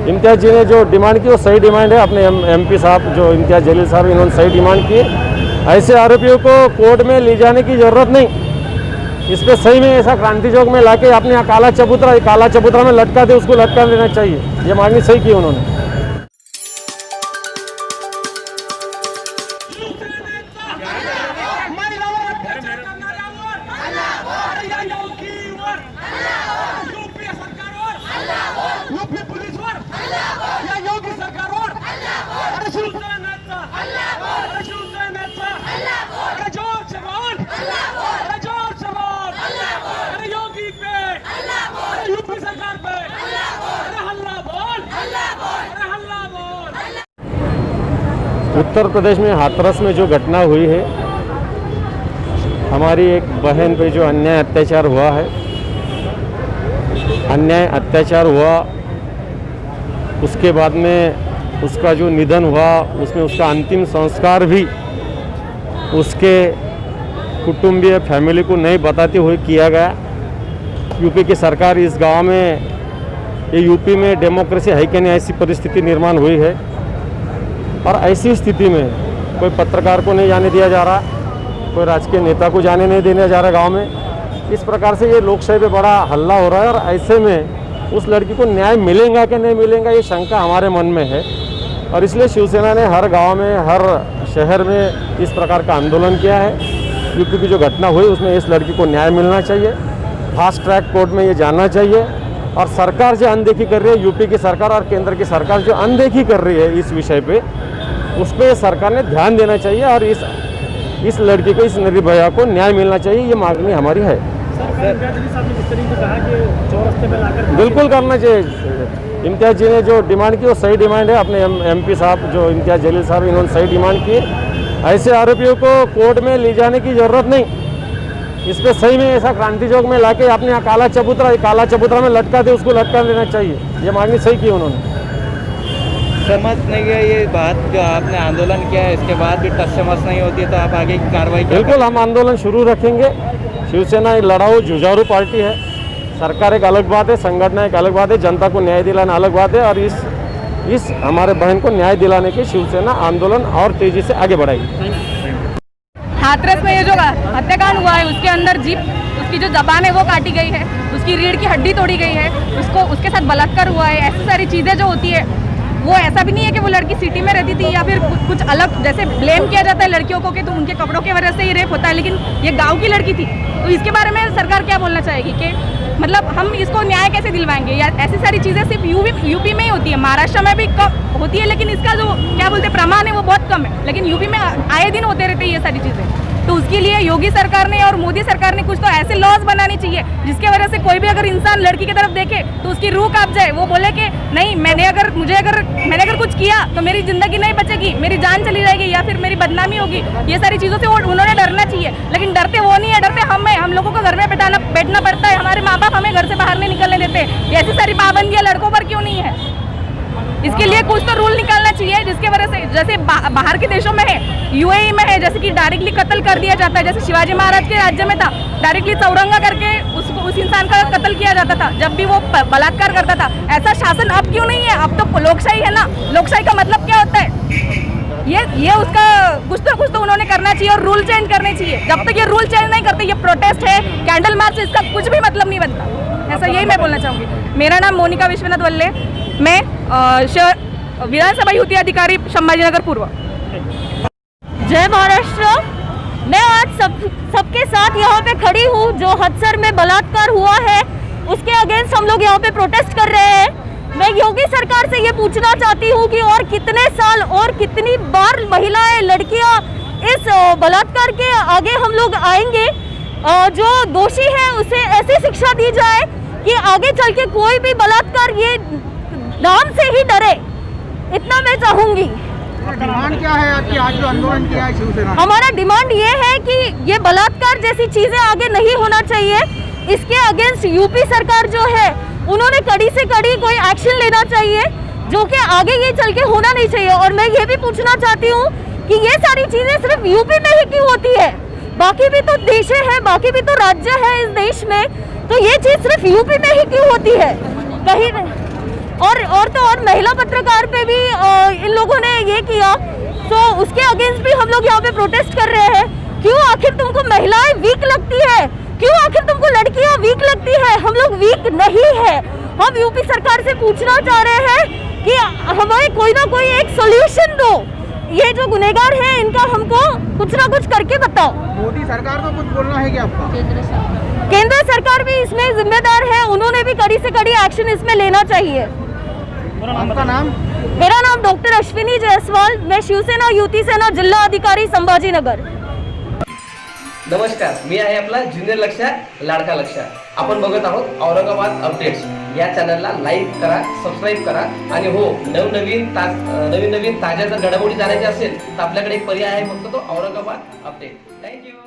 इम्तियाज़ जी ने जो डिमांड की वो सही डिमांड है। अपने एमपी साहब जो इम्तियाज़ जलील साहब, इन्होंने सही डिमांड की। ऐसे आरोपियों को कोर्ट में ले जाने की ज़रूरत नहीं। इस पर सही में ऐसा क्रांति चौक में लाके अपने यहाँ काला चबूतरा में लटका दे, उसको लटका देना चाहिए। ये मांगनी सही की उन्होंने। उत्तर प्रदेश में हाथरस में जो घटना हुई है, हमारी एक बहन पे जो अन्याय अत्याचार हुआ है, उसके बाद में उसका जो निधन हुआ, उसमें उसका अंतिम संस्कार भी उसके कुटुंबीय फैमिली को नहीं बताते हुए किया गया। यूपी की सरकार इस गांव में, ये यूपी में डेमोक्रेसी है कि नहीं, ऐसी परिस्थिति निर्माण हुई है। और ऐसी स्थिति में कोई पत्रकार को नहीं जाने दिया जा रहा, कोई राजकीय नेता को जाने नहीं देने जा रहा गांव में। इस प्रकार से ये लोकशाही पे बड़ा हल्ला हो रहा है। और ऐसे में उस लड़की को न्याय मिलेगा कि नहीं मिलेगा, ये शंका हमारे मन में है। और इसलिए शिवसेना ने हर गांव में, हर शहर में इस प्रकार का आंदोलन किया है। यूपी की जो घटना हुई उसमें इस लड़की को न्याय मिलना चाहिए, फास्ट ट्रैक कोर्ट में ये जाना चाहिए। और सरकार जो अनदेखी कर रही है, यूपी की सरकार और केंद्र की सरकार जो अनदेखी कर रही है इस विषय पे, उस पर सरकार ने ध्यान देना चाहिए। और इस लड़की को, इस निर्भया को न्याय मिलना चाहिए, ये मांगनी हमारी है। बिल्कुल करना चाहिए। इम्तियाज़ जी ने जो डिमांड की वो सही डिमांड है। अपने एमपी साहब जो इम्तियाज़ जलील साहब, इन्होंने सही डिमांड की। ऐसे आरोपियों को कोर्ट में ले जाने की ज़रूरत नहीं। इस पर सही में ऐसा क्रांति चौक में लाके अपने यहाँ काला चबूतरा में लटका दे, उसको लटका देना चाहिए। ये मांगनी सही की उन्होंने। समझ नहीं गया ये बात, जो आपने आंदोलन किया है इसके बाद भी टस समझ नहीं होती है, तो आप आगे की कार्रवाई? बिल्कुल, हम आंदोलन शुरू रखेंगे। शिवसेना एक लड़ाऊ जुझारू पार्टी है। सरकार एक अलग बात है, संगठन एक अलग बात है, जनता को न्याय दिलाना अलग बात है। और इस हमारे बहन को न्याय दिलाने की शिवसेना आंदोलन और तेजी से आगे बढ़ाएगी। हाथरस में ये जो हत्याकांड हुआ है, उसके अंदर जीप, उसकी जो जबान है वो काटी गई है, उसकी रीढ़ की हड्डी तोड़ी गई है, उसके साथ बलात्कार हुआ है। ऐसी सारी चीज़ें जो होती है, वो ऐसा भी नहीं है कि वो लड़की सिटी में रहती थी या फिर कुछ अलग, जैसे ब्लेम किया जाता है लड़कियों को कि तो उनके कपड़ों की वजह से ही रेप होता है, लेकिन ये गांव की लड़की थी। तो इसके बारे में सरकार क्या बोलना चाहेगी कि मतलब हम इसको न्याय कैसे दिलवाएंगे? या ऐसी सारी चीज़ें सिर्फ यूपी में ही होती है, महाराष्ट्र में भी कम होती है, लेकिन इसका जो क्या बोलते हैं प्रमाण है वो बहुत कम है। लेकिन यूपी में आए दिन होते रहते हैं ये सारी चीज़ें। तो उसके लिए योगी सरकार ने और मोदी सरकार ने कुछ तो ऐसे लॉज बनाने चाहिए जिसके वजह से कोई भी अगर इंसान लड़की की तरफ देखे तो उसकी रूह कांप जाए। वो बोले कि नहीं, मैंने अगर कुछ किया तो मेरी जिंदगी नहीं बचेगी, मेरी जान चली जाएगी या फिर मेरी बदनामी होगी। ये सारी चीज़ों से उन्होंने डरना चाहिए, लेकिन डरते वो नहीं है, डरते हम लोगों को घर में बैठना पड़ता है। हमारे माँ बाप हमें घर से बाहर नहीं निकलने देते। ऐसी सारी पाबंदियाँ लड़कों पर क्यों नहीं है? इसके लिए कुछ तो रूल निकालना चाहिए जिसके वजह से, जैसे बाहर के देशों में है, यूएई में है, जैसे कि डायरेक्टली कत्ल कर दिया जाता है। जैसे शिवाजी महाराज के राज्य में था, डायरेक्टली चौरंगा करके उस इंसान का कत्ल किया जाता था जब भी वो बलात्कार करता था। ऐसा शासन अब क्यों नहीं है? अब तो लोकशाही है ना। लोकशाही का मतलब क्या होता है? ये उसका कुछ तो उन्होंने करना चाहिए और रूल चेंज करने चाहिए। जब तक ये रूल चेंज नहीं करते, ये प्रोटेस्ट है, कैंडल मार्च, इसका कुछ भी मतलब नहीं बनता। ऐसा यही मैं बोलना चाहूँगी। मेरा नाम मोनिका विश्वनाथ वल्ले, मैं विधानसभा युति अधिकारी संभाजीनगर पूर्व। जय महाराष्ट्र। मैं आज सबके साथ यहाँ पे खड़ी हूँ। जो हदसर में बलात्कार हुआ है उसके अगेंस्ट हम लोग यहाँ पे प्रोटेस्ट कर रहे हैं। मैं योगी सरकार से ये पूछना चाहती हूँ कि और कितने साल और कितनी बार महिलाएं, लड़कियाँ इस बलात्कार के आगे हम लोग आएंगे? जो दोषी है उसे ऐसी शिक्षा दी जाए कि आगे चल के कोई भी बलात्कार ये नाम से ही डरे। इतना मैं चाहूंगी। डिमांड क्या है आपकी? आज जो आंदोलन किया है शिवसेना, हमारा डिमांड ये है कि ये बलात्कार जैसी चीजें आगे नहीं होना चाहिए। इसके अगेंस्ट यूपी सरकार जो है उन्होंने कड़ी से कड़ी कोई एक्शन लेना चाहिए, जो कि आगे ये चल के होना नहीं चाहिए। और मैं ये भी पूछना चाहती हूँ कि ये सारी चीजें सिर्फ यूपी में ही क्यों होती है? बाकी भी तो देश है, बाकी भी तो राज्य है इस देश में, तो ये चीज सिर्फ यूपी में ही क्यों होती है? और तो और महिला पत्रकार पे भी इन लोगों ने ये किया, तो उसके अगेंस्ट भी हम लोग यहाँ पे प्रोटेस्ट कर रहे हैं। क्यों आखिर तुमको महिलाएं वीक लगती है? क्यों आखिर तुमको लड़कियां वीक लगती है? हम लोग वीक नहीं है। हम यूपी सरकार से पूछना चाह रहे हैं कि हमें कोई ना कोई एक सॉल्यूशन दो। ये जो गुनहगार हैं इनका हमको कुछ ना कुछ करके बताओ। मोदी सरकार को कुछ बोलना है क्या आपका? केंद्र सरकार भी इसमें जिम्मेदार है, उन्होंने भी कड़ी से कड़ी एक्शन इसमें लेना चाहिए। आपका नाम? मेरा नाम डॉक्टर अश्विनी जायसवाल, मैं शिवसेना युती सेना जिल्हा अधिकारी संभाजीनगर। नमस्कार, मी आहे आपला ज्युनियर लक्षा लाडका लक्षा। आपण बघत आहोत औरंगाबाद अपडेट्स। या चॅनलला लाईक करा, सबस्क्राईब करा आणि हो नवीन ताज्या जर घडामोडी जाण्याच्या असेल तर आपल्याकडे एक पर्याय आहे, फक्त तो औरंगाबाद अपडेट। थँक्यू।